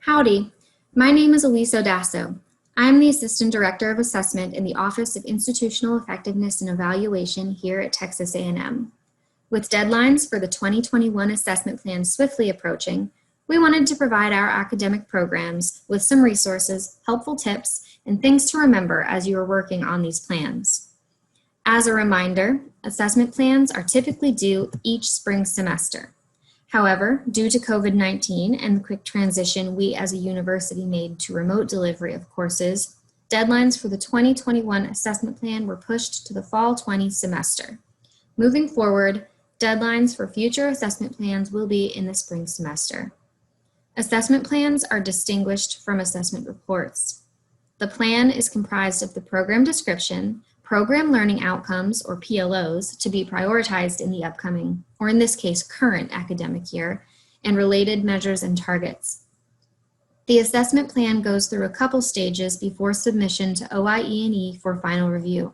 Howdy, my name is Elise Odasso. I am the Assistant Director of Assessment in the Office of Institutional Effectiveness and Evaluation here at Texas A&M. With deadlines for the 2021 assessment plan swiftly approaching, we wanted to provide our academic programs with some resources, helpful tips, and things to remember as you are working on these plans. As a reminder, assessment plans are typically due each spring semester. However, due to COVID-19 and the quick transition we as a university made to remote delivery of courses, deadlines for the 2021 assessment plan were pushed to the fall 20 semester. Moving forward, deadlines for future assessment plans will be in the spring semester. Assessment plans are distinguished from assessment reports. The plan is comprised of the program description, program learning outcomes, or PLOs, to be prioritized in the upcoming, or in this case, current academic year, and related measures and targets. The assessment plan goes through a couple stages before submission to OIE&E for final review.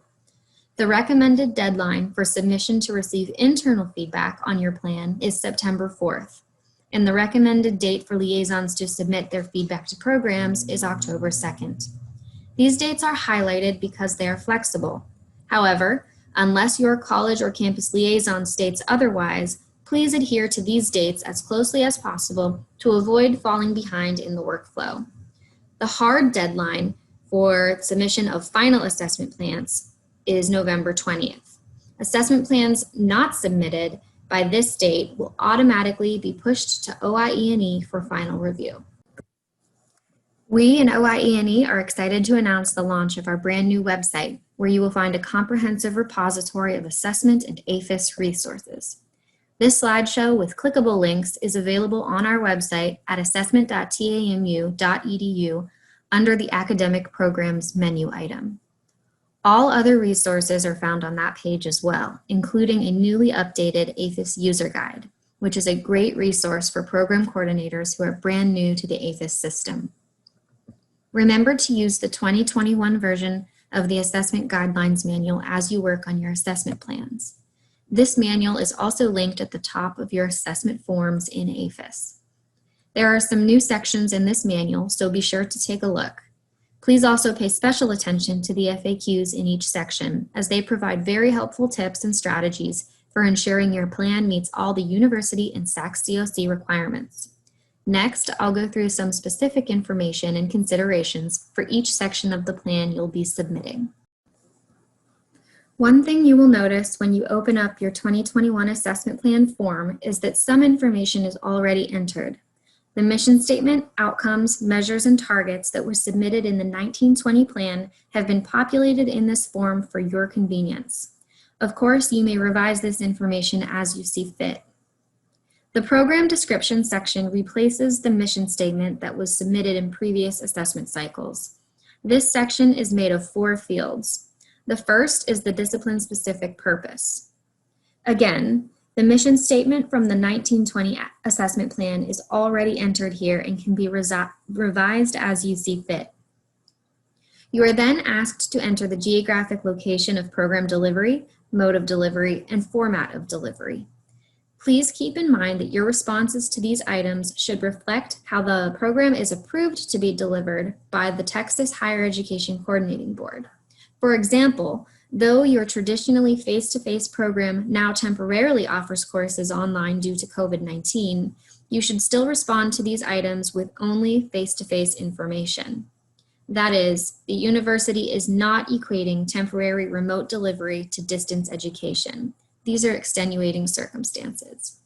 The recommended deadline for submission to receive internal feedback on your plan is September 4th, and the recommended date for liaisons to submit their feedback to programs is October 2nd. These dates are highlighted because they are flexible. However, unless your college or campus liaison states otherwise, please adhere to these dates as closely as possible to avoid falling behind in the workflow. The hard deadline for submission of final assessment plans is November 20th. Assessment plans not submitted by this date will automatically be pushed to OIE&E for final review. We in OIE&E are excited to announce the launch of our brand new website, where you will find a comprehensive repository of assessment and APHIS resources. This slideshow with clickable links is available on our website at assessment.tamu.edu under the Academic Programs menu item. All other resources are found on that page as well, including a newly updated APHIS user guide, which is a great resource for program coordinators who are brand new to the APHIS system. Remember to use the 2021 version of the Assessment Guidelines Manual as you work on your assessment plans. This manual is also linked at the top of your assessment forms in APHIS. There are some new sections in this manual, so be sure to take a look. Please also pay special attention to the FAQs in each section, as they provide very helpful tips and strategies for ensuring your plan meets all the university and SACS-COC requirements. Next, I'll go through some specific information and considerations for each section of the plan you'll be submitting. One thing you will notice when you open up your 2021 assessment plan form is that some information is already entered. The mission statement, outcomes, measures, and targets that were submitted in the 1920 plan have been populated in this form for your convenience. Of course, you may revise this information as you see fit. The program description section replaces the mission statement that was submitted in previous assessment cycles. This section is made of 4 fields. The first is the discipline-specific purpose. Again, the mission statement from the 1920 assessment plan is already entered here and can be revised as you see fit. You are then asked to enter the geographic location of program delivery, mode of delivery, and format of delivery. Please keep in mind that your responses to these items should reflect how the program is approved to be delivered by the Texas Higher Education Coordinating Board. For example, though your traditionally face-to-face program now temporarily offers courses online due to COVID-19, you should still respond to these items with only face-to-face information. That is, the university is not equating temporary remote delivery to distance education. These are extenuating circumstances.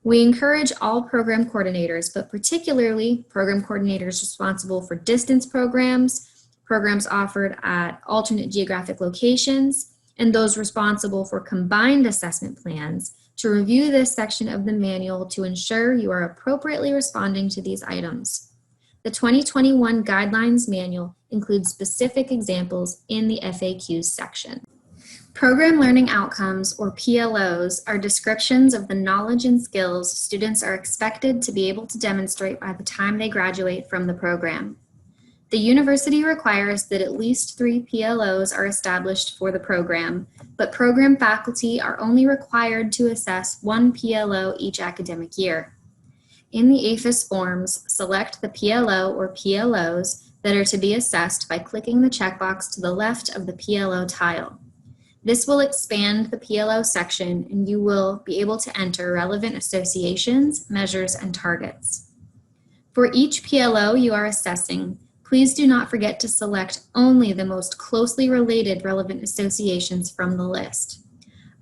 We encourage all program coordinators, but particularly program coordinators responsible for distance programs, programs offered at alternate geographic locations, and those responsible for combined assessment plans to review this section of the manual to ensure you are appropriately responding to these items. The 2021 Guidelines Manual includes specific examples in the FAQs section. Program learning outcomes, or PLOs, are descriptions of the knowledge and skills students are expected to be able to demonstrate by the time they graduate from the program. The university requires that at least 3 PLOs are established for the program, but program faculty are only required to assess 1 PLO each academic year. in the APHIS forms, select the PLO or PLOs that are to be assessed by clicking the checkbox to the left of the PLO tile. This will expand the PLO section and you will be able to enter relevant associations, measures, and targets. For each PLO you are assessing, please do not forget to select only the most closely related relevant associations from the list.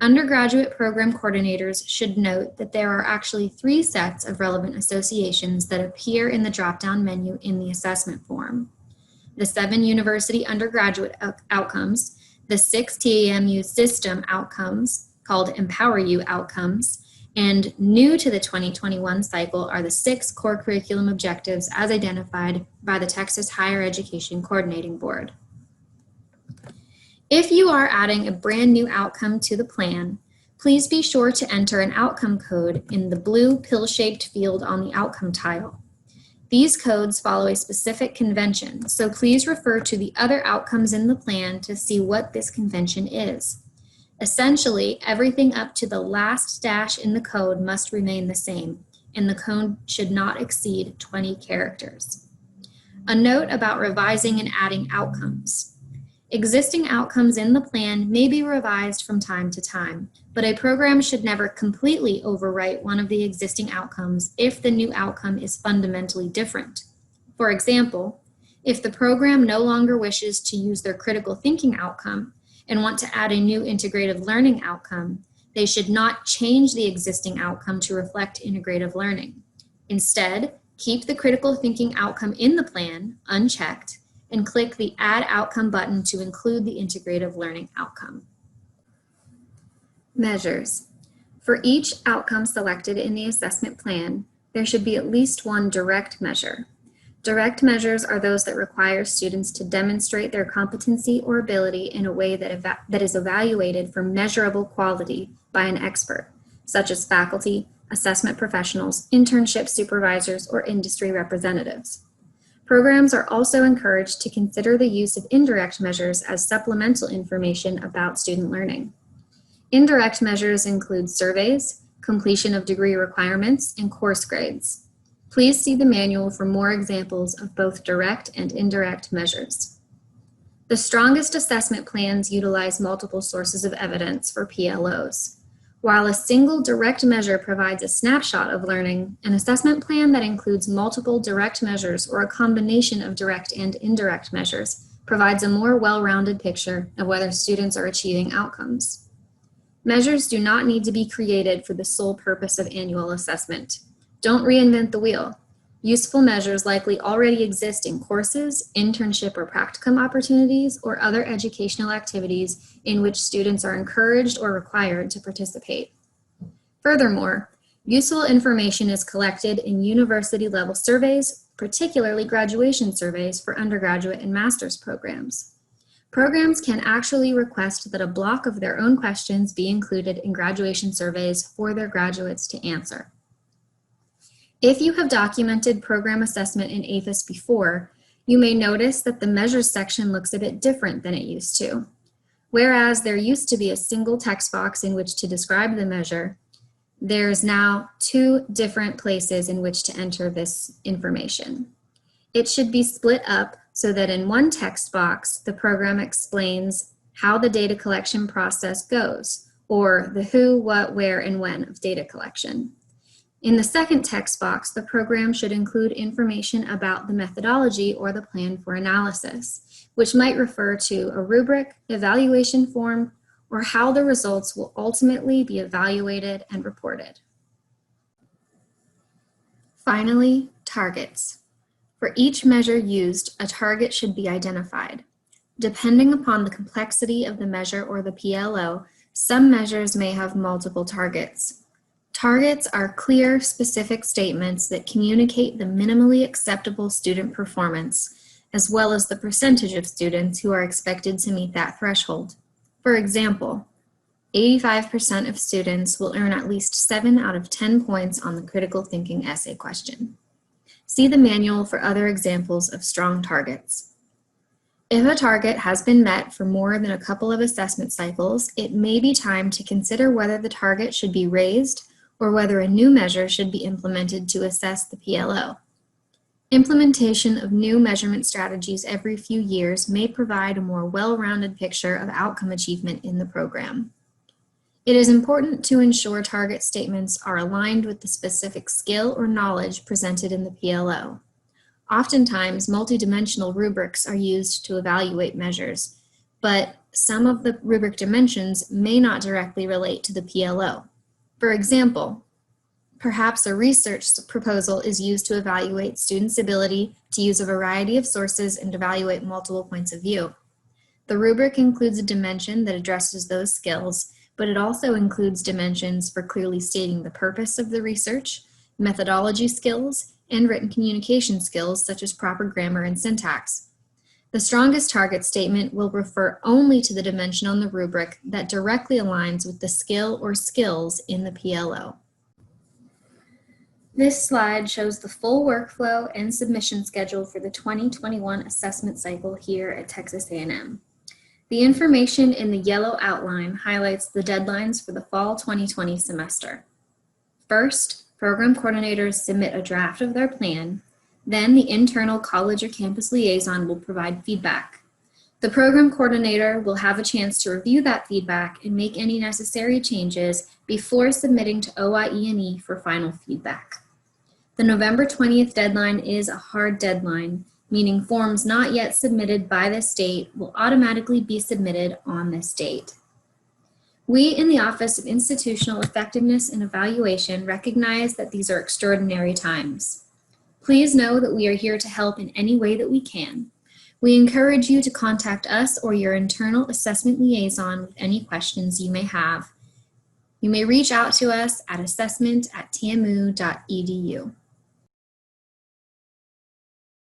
Undergraduate program coordinators should note that there are actually 3 sets of relevant associations that appear in the drop-down menu in the assessment form. The 7 university undergraduate outcomes, the 6 TAMU system outcomes, called Empower U outcomes, and new to the 2021 cycle are the 6 core curriculum objectives as identified by the Texas Higher Education Coordinating Board. If you are adding a brand new outcome to the plan, please be sure to enter an outcome code in the blue pill-shaped field on the outcome tile. These codes follow a specific convention, so please refer to the other outcomes in the plan to see what this convention is. Essentially, everything up to the last dash in the code must remain the same, and the code should not exceed 20 characters. A note about revising and adding outcomes. Existing outcomes in the plan may be revised from time to time, but a program should never completely overwrite one of the existing outcomes if the new outcome is fundamentally different. For example, if the program no longer wishes to use their critical thinking outcome and want to add a new integrative learning outcome, they should not change the existing outcome to reflect integrative learning. Instead, keep the critical thinking outcome in the plan unchecked and click the Add Outcome button to include the integrative learning outcome. Measures. For each outcome selected in the assessment plan, there should be at least one direct measure. Direct measures are those that require students to demonstrate their competency or ability in a way that is evaluated for measurable quality by an expert, such as faculty, assessment professionals, internship supervisors, or industry representatives. Programs are also encouraged to consider the use of indirect measures as supplemental information about student learning. Indirect measures include surveys, completion of degree requirements, and course grades. Please see the manual for more examples of both direct and indirect measures. The strongest assessment plans utilize multiple sources of evidence for PLOs. While a single direct measure provides a snapshot of learning, an assessment plan that includes multiple direct measures or a combination of direct and indirect measures provides a more well-rounded picture of whether students are achieving outcomes. Measures do not need to be created for the sole purpose of annual assessment. Don't reinvent the wheel. Useful measures likely already exist in courses, internship or practicum opportunities, or other educational activities in which students are encouraged or required to participate. Furthermore, useful information is collected in university-level surveys, particularly graduation surveys for undergraduate and master's programs. Programs can actually request that a block of their own questions be included in graduation surveys for their graduates to answer. If you have documented program assessment in APHIS before, you may notice that the measures section looks a bit different than it used to. Whereas there used to be a single text box in which to describe the measure, there's now 2 different places in which to enter this information. It should be split up so that in one text box, the program explains how the data collection process goes, or the who, what, where, and when of data collection. In the second text box, the program should include information about the methodology or the plan for analysis, which might refer to a rubric, evaluation form, or how the results will ultimately be evaluated and reported. Finally, targets. For each measure used, a target should be identified. Depending upon the complexity of the measure or the PLO, some measures may have multiple targets. Targets are clear, specific statements that communicate the minimally acceptable student performance, as well as the percentage of students who are expected to meet that threshold. For example, 85% of students will earn at least 7 out of 10 points on the critical thinking essay question. See the manual for other examples of strong targets. If a target has been met for more than a couple of assessment cycles, it may be time to consider whether the target should be raised or whether a new measure should be implemented to assess the PLO. Implementation of new measurement strategies every few years may provide a more well-rounded picture of outcome achievement in the program. It is important to ensure target statements are aligned with the specific skill or knowledge presented in the PLO. Oftentimes, multidimensional rubrics are used to evaluate measures, but some of the rubric dimensions may not directly relate to the PLO. For example, perhaps a research proposal is used to evaluate students' ability to use a variety of sources and evaluate multiple points of view. The rubric includes a dimension that addresses those skills, but it also includes dimensions for clearly stating the purpose of the research, methodology skills, and written communication skills such as proper grammar and syntax. The strongest target statement will refer only to the dimension on the rubric that directly aligns with the skill or skills in the PLO. This slide shows the full workflow and submission schedule for the 2021 assessment cycle here at Texas A&M. The information in the yellow outline highlights the deadlines for the fall 2020 semester. First, program coordinators submit a draft of their plan. Then the internal college or campus liaison will provide feedback. The program coordinator will have a chance to review that feedback and make any necessary changes before submitting to OIE&E for final feedback. The November 20th deadline is a hard deadline, meaning forms not yet submitted by this date will automatically be submitted on this date. We in the Office of Institutional Effectiveness and Evaluation recognize that these are extraordinary times. Please know that we are here to help in any way that we can. We encourage you to contact us or your internal assessment liaison with any questions you may have. You may reach out to us at assessment@tmu.edu.